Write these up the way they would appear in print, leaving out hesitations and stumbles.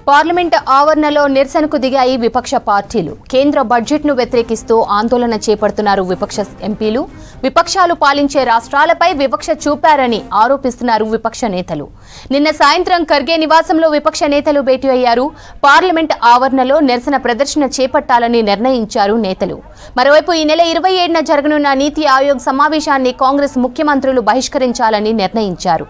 Parliament ఆవరణలో నిరసనకు దిగాయి విపక్ష పార్టీలు. కేంద్ర బడ్జెట్ను వ్యతిరేకిస్తూ ఆందోళన చేపడుతున్నారు విపక్ష ఎంపీలు. విపక్షాలు పాలించే రాష్ట్రాలపై వివక్ష చూపారని ఆరోపిస్తున్నారు విపక్ష నేతలు. నిన్న సాయంత్రం ఖర్గే నివాసంలో విపక్ష నేతలు భేటీ అయ్యారు. పార్లమెంట్ ఆవరణలో నిరసన ప్రదర్శన చేపట్టాలని నిర్ణయించారు నేతలు. మరోవైపు ఈ నెల 27న జరగనున్న నీతి ఆయోగ్ సమావేశాన్ని కాంగ్రెస్ ముఖ్యమంత్రులు బహిష్కరించాలని నిర్ణయించారు.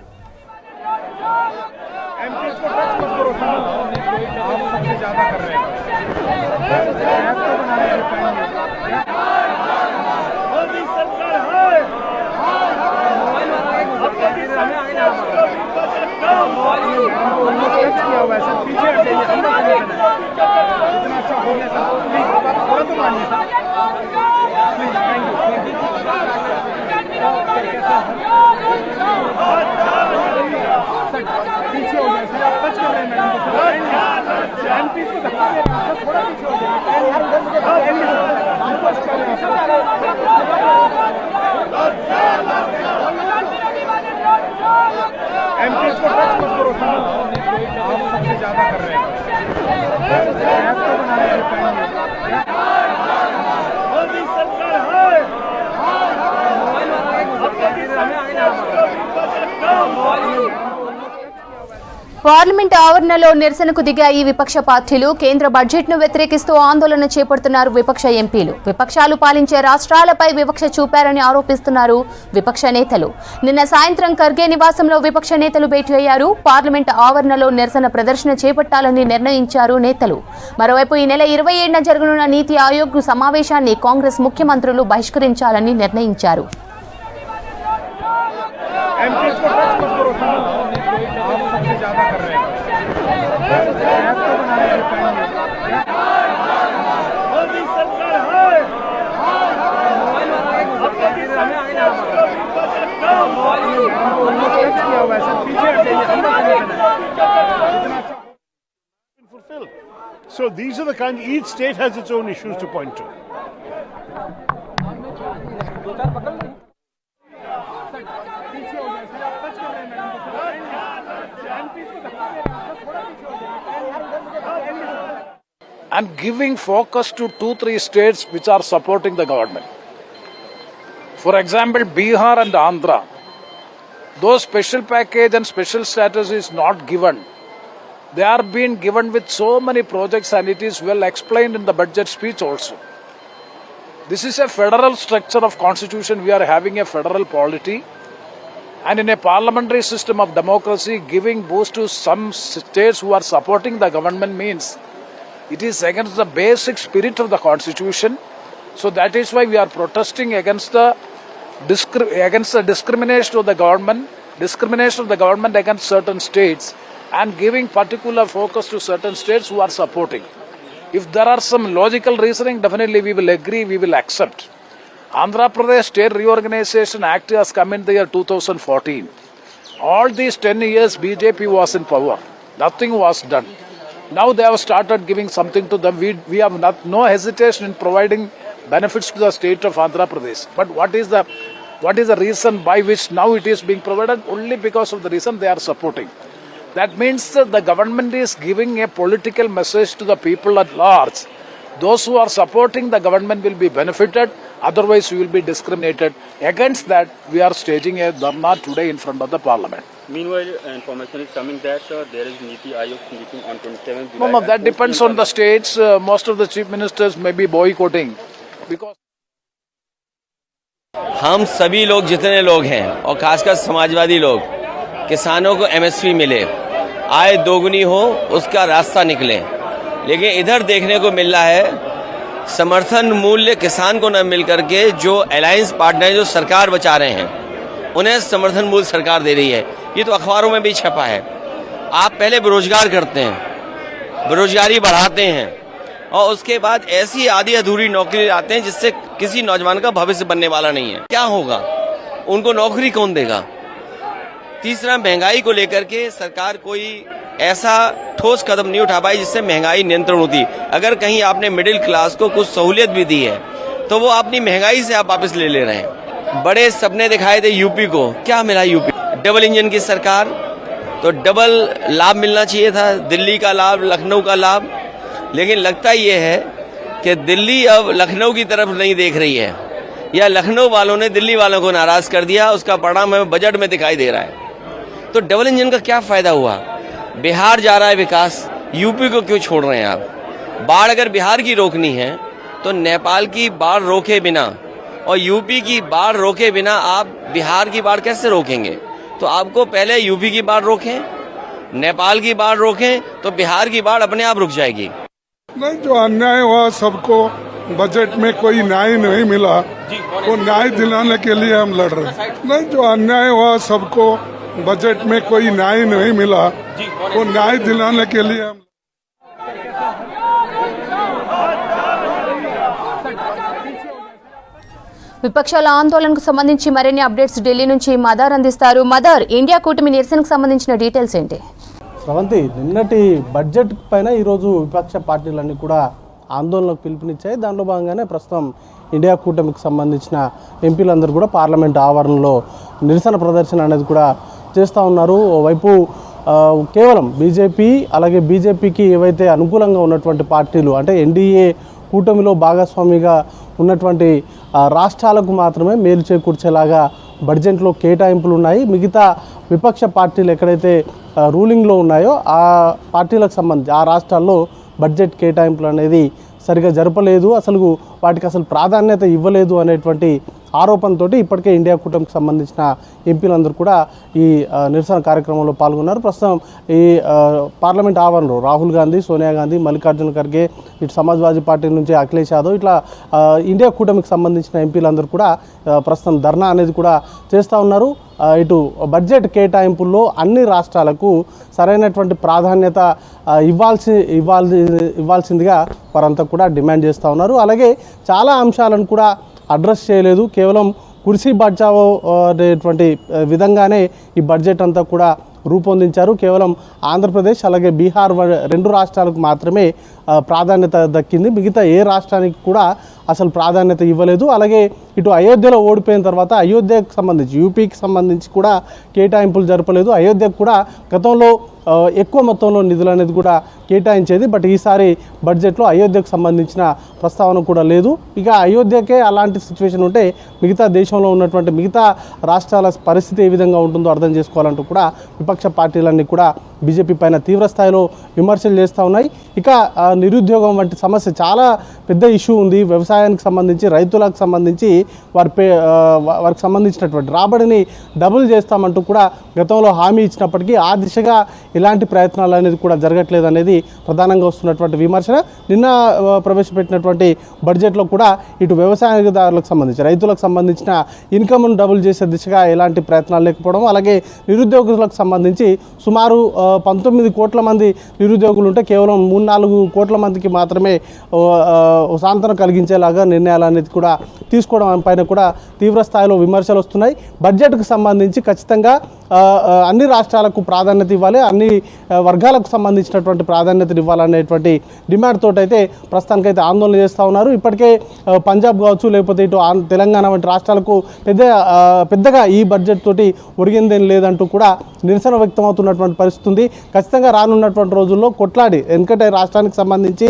పార్లమెంట్ ఆవరణలో నిరసనకు దిగాయి విపక్ష పార్టీలు. కేంద్ర బడ్జెట్ను వ్యతిరేకిస్తూ ఆందోళన చేపడుతున్నారు విపక్ష ఎంపీలు. విపక్షాలు పాలించే రాష్ట్రాలపై వివక్ష చూపారని ఆరోపిస్తున్నారు విపక్ష నేతలు. నిన్న సాయంత్రం ఖర్గే నివాసంలో విపక్ష నేతలు భేటీ అయ్యారు. పార్లమెంట్ ఆవరణలో నిరసన ప్రదర్శన చేపట్టాలని నిర్ణయించారు నేతలు. మరోవైపు ఈ నెల 27న జరగనున్న నీతి ఆయోగ్ సమావేశాన్ని కాంగ్రెస్ ముఖ్యమంత్రులు బహిష్కరించాలని నిర్ణయించారు. So these are the kinds, each state has its own issues to point to. And giving focus to 2-3 states which are supporting the government. For example, Bihar and Andhra, those special package and special status is not given. They are being given with so many projects, and it is well explained in the budget speech also. This is a federal structure of constitution. We are having a federal polity, and in a parliamentary system of democracy, giving boost to some states who are supporting the government means it is against the basic spirit of the constitution. So that is why we are protesting against the discrimination of the government against certain states, and giving particular focus to certain states who are supporting. If there are some logical reasoning, definitely we will agree, we will accept. Andhra Pradesh State Reorganization Act has come in the year 2014. All these 10 years BJP was in power. Nothing was done. Now they have started giving something to them. We have no hesitation in providing benefits to the state of Andhra Pradesh. But what is the reason by which now it is being provided? Only because of the reason they are supporting. That means that the government is giving a political message to the people at large. Those who are supporting the government will be benefited, otherwise we will be discriminated. Against that, we are staging a dharna today in front of the parliament. Meanwhile, information is coming that there is Niti Ayog meeting on 27th July. No, that depends on the states. Most of the chief ministers may be boycotting because हम सभी लोग जितने लोग हैं और खासकर समाजवादी लोग, किसानों को एमएसपी मिले, आय दोगुनी हो, उसका रास्ता निकले। लेकिन इधर देखने को मिल रहा है समर्थन मूल्य किसान को न मिल करके जो अलायंस पार्टनर जो सरकार बचा रहे हैं उन्हें समर्थन मूल्य सरकार दे रही है। ये तो अखबारों में भी छपा है। आप पहले बेरोजगार करते हैं, बेरोजगारी बढ़ाते हैं और उसके बाद ऐसी आधी अधूरी नौकरी लाते हैं जिससे किसी नौजवान का भविष्य बनने वाला नहीं है। क्या होगा? उनको नौकरी कौन देगा? तीसरा, महंगाई को लेकर के सरकार कोई ऐसा ठोस कदम नहीं उठा पाई जिससे महंगाई नियंत्रण होती। अगर कहीं आपने मिडिल क्लास को कुछ सहूलियत भी दी है तो वो अपनी महंगाई से आप वापस ले रहे हैं। बड़े सपने दिखाए थे यूपी को, क्या मिला यूपी? डबल इंजन की सरकार, तो डबल लाभ मिलना चाहिए था, दिल्ली का लाभ, लखनऊ का लाभ। लेकिन लगता ये है कि दिल्ली अब लखनऊ की तरफ नहीं देख रही है, या लखनऊ वालों ने दिल्ली वालों को नाराज कर दिया। उसका परिणाम हमें बजट में दिखाई दे रहा है। तो डबल इंजन का क्या फायदा हुआ? बिहार जा रहा है विकास, यूपी को क्यों छोड़ रहे हैं आप? बाढ़ अगर बिहार की रोकनी है तो नेपाल की बाढ़ रोके बिना और यूपी की बाढ़ रोके बिना आप बिहार की बाढ़ कैसे रोकेंगे? तो आपको पहले यूपी की बाढ़ रोकें, नेपाल की बाढ़ रोकें, तो बिहार की बाढ़ अपने आप रुक जाएगी। नहीं, जो अन्याय हुआ सबको बजट में कोई न्याय नहीं मिला, वो न्याय दिलाने के लिए हम लड़ रहे हैं। नहीं, जो अन्याय हुआ सबको बजट में कोई न्याय नहीं मिला, वो न्याय दिलाने के लिए हम విపక్షాల ఆందోళనకు సంబంధించి మరిన్ని అప్డేట్స్ ఢిల్లీ నుంచి మదర్ అందిస్తారు. మదర్, ఇండియా కూటమి నిరసనకు సంబంధించిన డీటెయిల్స్ ఏంటి? స్రవంతి, నిన్నటి బడ్జెట్ పైన ఈరోజు విపక్ష పార్టీలన్నీ కూడా ఆందోళనకు పిలుపునిచ్చాయి. దానిలో భాగంగానే ప్రస్తుతం ఇండియా కూటమికి సంబంధించిన ఎంపీలందరూ కూడా పార్లమెంట్ ఆవరణలో నిరసన ప్రదర్శన అనేది కూడా చేస్తూ ఉన్నారు. ఓవైపు కేవలం బీజేపీ, అలాగే బీజేపీకి ఏవైతే అనుకూలంగా ఉన్నటువంటి పార్టీలు అంటే ఎన్డీఏ కూటమిలో భాగస్వామిగా ఉన్నటువంటి రాష్ట్రాలకు మాత్రమే మేలు చేకూర్చేలాగా బడ్జెట్లో కేటాయింపులు ఉన్నాయి. మిగతా విపక్ష పార్టీలు ఎక్కడైతే రూలింగ్లో ఉన్నాయో ఆ పార్టీలకు సంబంధించి ఆ రాష్ట్రాల్లో బడ్జెట్ కేటాయింపులు అనేది సరిగా జరపలేదు, అసలు వాటికి అసలు ప్రాధాన్యత ఇవ్వలేదు అనేటువంటి ఆరోపణతో ఇప్పటికే ఇండియా కూటమికి సంబంధించిన ఎంపీలందరూ కూడా ఈ నిరసన కార్యక్రమంలో పాల్గొన్నారు. ప్రస్తుతం ఈ పార్లమెంట్ ఆవరణలో రాహుల్ గాంధీ, సోనియా గాంధీ, మల్లికార్జున ఖర్గే, ఇటు సమాజ్వాదీ పార్టీ నుంచి అఖిలేష్ యాదవ్, ఇట్లా ఇండియా కూటమికి సంబంధించిన ఎంపీలందరూ కూడా ప్రస్తుతం ధర్నా అనేది కూడా చేస్తూ ఉన్నారు. ఇటు బడ్జెట్ కేటాయింపుల్లో అన్ని రాష్ట్రాలకు సరైనటువంటి ప్రాధాన్యత ఇవ్వాల్సిందిగా వారంతా కూడా డిమాండ్ చేస్తూ ఉన్నారు. అలాగే చాలా అంశాలను కూడా అడ్రస్ చేయలేదు, కేవలం కుర్సీ బచావో అనేటువంటి విధంగానే ఈ బడ్జెట్ అంతా కూడా రూపొందించారు. కేవలం ఆంధ్రప్రదేశ్ అలాగే బీహార్ రెండు రాష్ట్రాలకు మాత్రమే ప్రాధాన్యత దక్కింది, మిగతా ఏ రాష్ట్రానికి కూడా అసలు ప్రాధాన్యత ఇవ్వలేదు. అలాగే ఇటు అయోధ్యలో ఓడిపోయిన తర్వాత అయోధ్యకు సంబంధించి యూపీకి సంబంధించి కూడా కేటాయింపులు జరపలేదు. అయోధ్యకు కూడా గతంలో ఎక్కువ మొత్తంలో నిధులు అనేది కూడా కేటాయించేది, బట్ ఈసారి బడ్జెట్లో అయోధ్యకు సంబంధించిన ప్రస్తావన కూడా లేదు. ఇక అయోధ్యకే అలాంటి సిచ్యువేషన్ ఉంటే మిగతా దేశంలో ఉన్నటువంటి మిగతా రాష్ట్రాల పరిస్థితి ఏ విధంగా ఉంటుందో అర్థం చేసుకోవాలంటూ కూడా విపక్ష పార్టీలన్నీ కూడా బీజేపీ పైన తీవ్ర స్థాయిలో విమర్శలు చేస్తూ ఉన్నాయి. ఇక నిరుద్యోగం వంటి సమస్య చాలా పెద్ద ఇష్యూ ఉంది. వ్యవసాయానికి సంబంధించి, రైతులకు సంబంధించి వారికి సంబంధించినటువంటి రాబడిని డబుల్ చేస్తామంటూ కూడా గతంలో హామీ ఇచ్చినప్పటికీ ఆ దిశగా ఇలాంటి ప్రయత్నాలు అనేది కూడా జరగట్లేదు అనేది ప్రధానంగా వస్తున్నటువంటి విమర్శన. నిన్న ప్రవేశపెట్టినటువంటి బడ్జెట్లో కూడా ఇటు వ్యవసాయదారులకు సంబంధించి, రైతులకు సంబంధించిన ఇన్కమ్ను డబుల్ చేసే దిశగా ఎలాంటి ప్రయత్నాలు లేకపోవడం, అలాగే నిరుద్యోగులకు సంబంధించి సుమారు 19 కోట్ల మంది నిరుద్యోగులు ఉంటే కేవలం 3-4 కోట్ల మందికి మాత్రమే సాంతన కలిగించేలాగా నిర్ణయాలు అనేది కూడా తీసుకోవడం పైన కూడా తీవ్ర స్థాయిలో విమర్శలు వస్తున్నాయి. బడ్జెట్కు సంబంధించి ఖచ్చితంగా అన్ని రాష్ట్రాలకు ప్రాధాన్యత ఇవ్వాలి, అన్ని వర్గాలకు సంబంధించినటువంటి ప్రాధాన్యతను ఇవ్వాలనేటువంటి డిమాండ్ తోటైతే ప్రస్తుతానికైతే ఆందోళన చేస్తూ ఉన్నారు. ఇప్పటికే పంజాబ్ కావచ్చు, లేకపోతే ఇటు తెలంగాణ వంటి రాష్ట్రాలకు పెద్దగా ఈ బడ్జెట్ తోటి ఒరిగిందేం లేదంటూ కూడా నిరసన వ్యక్తమవుతున్నటువంటి పరిస్థితి ఉంది. ఖచ్చితంగా రానున్నటువంటి రోజుల్లో కొట్లాడి, ఎందుకంటే రాష్ట్రానికి సంబంధించి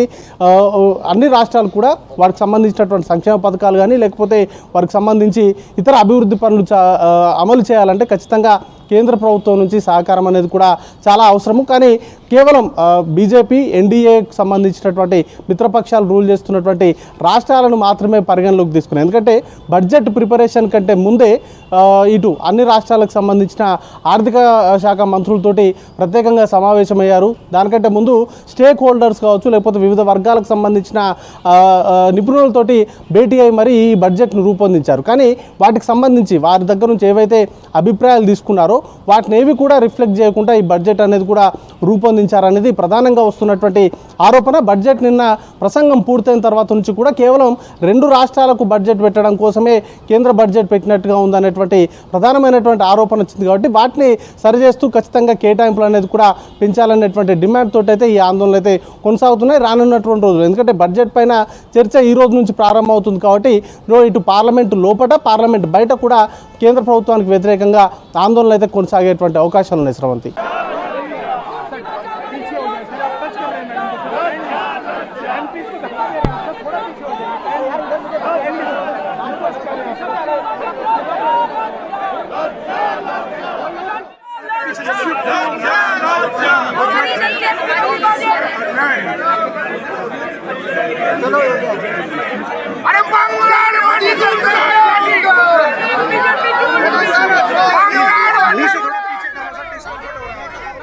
అన్ని రాష్ట్రాలు కూడా వారికి సంబంధించినటువంటి సంక్షేమ పథకాలు కానీ లేకపోతే వారికి సంబంధించి ఇతర అభివృద్ధి పనులు అమలు చేయాలంటే ఖచ్చితంగా కేంద్ర ప్రభుత్వం నుంచి సహకారం అనేది కూడా చాలా అవసరము. కానీ కేవలం బీజేపీ, ఎన్డీఏకి సంబంధించినటువంటి మిత్రపక్షాలు రూల్ చేస్తున్నటువంటి రాష్ట్రాలను మాత్రమే పరిగణలోకి తీసుకున్నాయి. ఎందుకంటే బడ్జెట్ ప్రిపరేషన్ కంటే ముందే ఇటు అన్ని రాష్ట్రాలకు సంబంధించిన ఆర్థిక శాఖ మంత్రులతోటి ప్రత్యేకంగా సమావేశమయ్యారు. దానికంటే ముందు స్టేక్ హోల్డర్స్ కావచ్చు, లేకపోతే వివిధ వర్గాలకు సంబంధించిన నిపుణులతోటి భేటీ అయి మరి ఈ బడ్జెట్ను రూపొందించారు. కానీ వాటికి సంబంధించి వారి దగ్గర నుంచి ఏవైతే అభిప్రాయాలు తీసుకున్నారో వాటిని ఏవి కూడా రిఫ్లెక్ట్ చేయకుండా ఈ బడ్జెట్ అనేది కూడా రూపొందించారనేది ప్రధానంగా వస్తున్నటువంటి ఆరోపణ. బడ్జెట్ నిన్న ప్రసంగం పూర్తయిన తర్వాత నుంచి కూడా కేవలం 2 రాష్ట్రాలకు బడ్జెట్ పెట్టడం కోసమే కేంద్ర బడ్జెట్ పెట్టినట్టుగా ఉందనేటువంటి ప్రధానమైనటువంటి ఆరోపణ వచ్చింది. కాబట్టి వాటిని సరిచేస్తూ ఖచ్చితంగా కేటాయింపులు అనేది కూడా పెంచాలనేటువంటి డిమాండ్ తోటి అయితే ఈ ఆందోళనలు అయితే కొనసాగుతున్నాయి రానున్నటువంటి రోజులు. ఎందుకంటే బడ్జెట్ పైన చర్చ ఈ రోజు నుంచి ప్రారంభమవుతుంది కాబట్టి ఇటు పార్లమెంటు లోపల, పార్లమెంట్ బయట కూడా కేంద్ర ప్రభుత్వానికి వ్యతిరేకంగా ఆందోళనలు అయితే కొనసాగేటువంటి అవకాశాలు ఉన్నాయి. శ్రవంతి.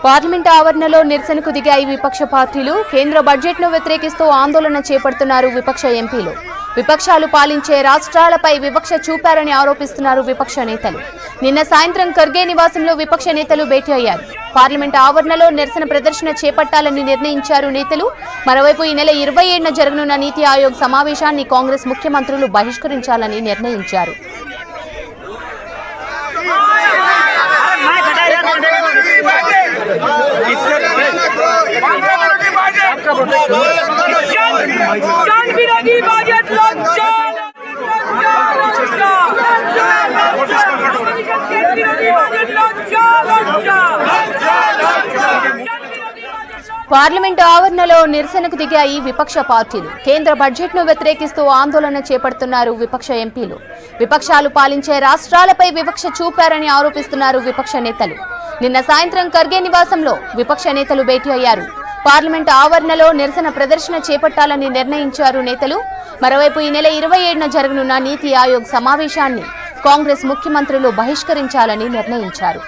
పార్లమెంట్ ఆవరణలో నిరసనకు దిగాయి విపక్ష పార్టీలు. కేంద్ర బడ్జెట్ను వ్యతిరేకిస్తూ ఆందోళన చేపడుతున్నారు విపక్ష ఎంపీలు. విపక్షాలు పాలించే రాష్ట్రాలపై వివక్ష చూపారని ఆరోపిస్తున్నారు విపక్ష నేతలు. నిన్న సాయంత్రం ఖర్గే నివాసంలో విపక్ష నేతలు భేటీ అయ్యారు. పార్లమెంట్ ఆవరణలో నిరసన ప్రదర్శన చేపట్టాలని నిర్ణయించారు నేతలు. మరోవైపు ఈ నెల 27న జరగనున్న నీతి ఆయోగ్ సమావేశాన్ని కాంగ్రెస్ ముఖ్యమంత్రులు బహిష్కరించాలని నిర్ణయించారు. పార్లమెంటు ఆవరణలో నిరసనకు దిగాయి విపక్ష పార్టీలు. కేంద్ర బడ్జెట్ను వ్యతిరేకిస్తూ ఆందోళన చేపడుతున్నారు విపక్ష ఎంపీలు. విపక్షాలు పాలించే రాష్ట్రాలపై వివక్ష చూపారని ఆరోపిస్తున్నారు విపక్ష నేతలు. నిన్న సాయంత్రం ఖర్గే నివాసంలో విపక్ష నేతలు భేటీ అయ్యారు. పార్లమెంటు ఆవరణలో నిరసన ప్రదర్శన చేపట్టాలని నిర్ణయించారు నేతలు. మరోవైపు ఈ నెల 27న జరగనున్న నీతి ఆయోగ్ సమావేశాన్ని కాంగ్రెస్ ముఖ్యమంత్రులు బహిష్కరించాలని నిర్ణయించారు.